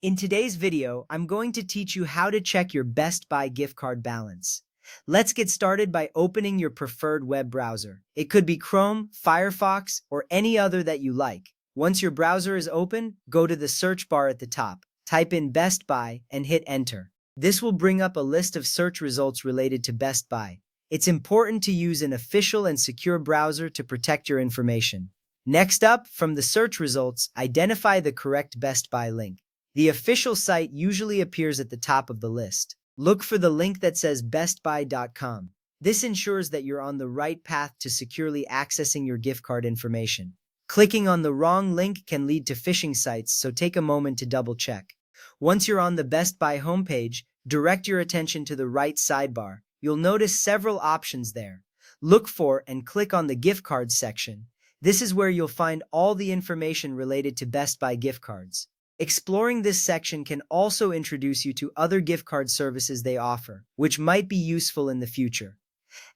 In today's video, I'm going to teach you how to check your Best Buy gift card balance. Let's get started by opening your preferred web browser. It could be Chrome, Firefox, or any other that you like. Once your browser is open, go to the search bar at the top, type in Best Buy, and hit Enter. This will bring up a list of search results related to Best Buy. It's important to use an official and secure browser to protect your information. Next up, from the search results, identify the correct Best Buy link. The official site usually appears at the top of the list. Look for the link that says bestbuy.com. This ensures that you're on the right path to securely accessing your gift card information. Clicking on the wrong link can lead to phishing sites, so take a moment to double check. Once you're on the Best Buy homepage, direct your attention to the right sidebar. You'll notice several options there. Look for and click on the gift cards section. This is where you'll find all the information related to Best Buy gift cards. Exploring this section can also introduce you to other gift card services they offer, which might be useful in the future.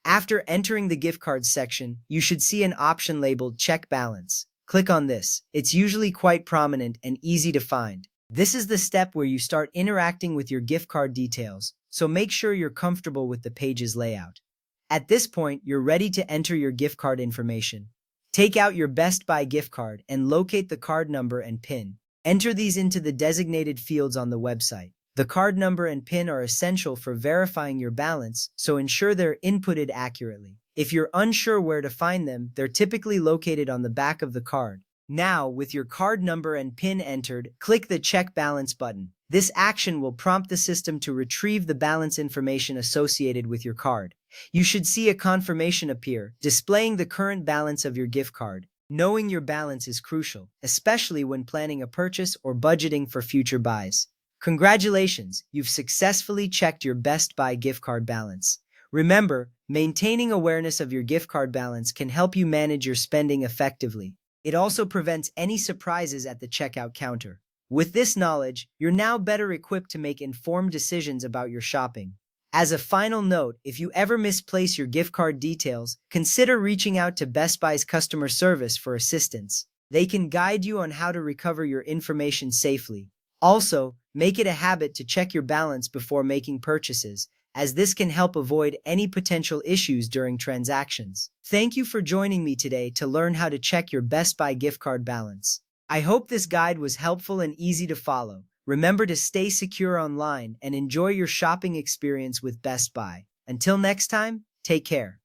After entering the gift cards section, you should see an option labeled Check Balance. Click on this. It's usually quite prominent and easy to find. This is the step where you start interacting with your gift card details, so make sure you're comfortable with the page's layout. At this point, you're ready to enter your gift card information. Take out your Best Buy gift card and locate the card number and PIN. Enter these into the designated fields on the website. The card number and PIN are essential for verifying your balance, so ensure they're inputted accurately. If you're unsure where to find them, they're typically located on the back of the card. Now, with your card number and PIN entered, click the Check Balance button. This action will prompt the system to retrieve the balance information associated with your card. You should see a confirmation appear, displaying the current balance of your gift card. Knowing your balance is crucial, especially when planning a purchase or budgeting for future buys. Congratulations, you've successfully checked your Best Buy gift card balance. Remember, maintaining awareness of your gift card balance can help you manage your spending effectively. It also prevents any surprises at the checkout counter. With this knowledge, you're now better equipped to make informed decisions about your shopping. As a final note, if you ever misplace your gift card details, consider reaching out to Best Buy's customer service for assistance. They can guide you on how to recover your information safely. Also, make it a habit to check your balance before making purchases, as this can help avoid any potential issues during transactions. Thank you for joining me today to learn how to check your Best Buy gift card balance. I hope this guide was helpful and easy to follow. Remember to stay secure online and enjoy your shopping experience with Best Buy. Until next time, take care.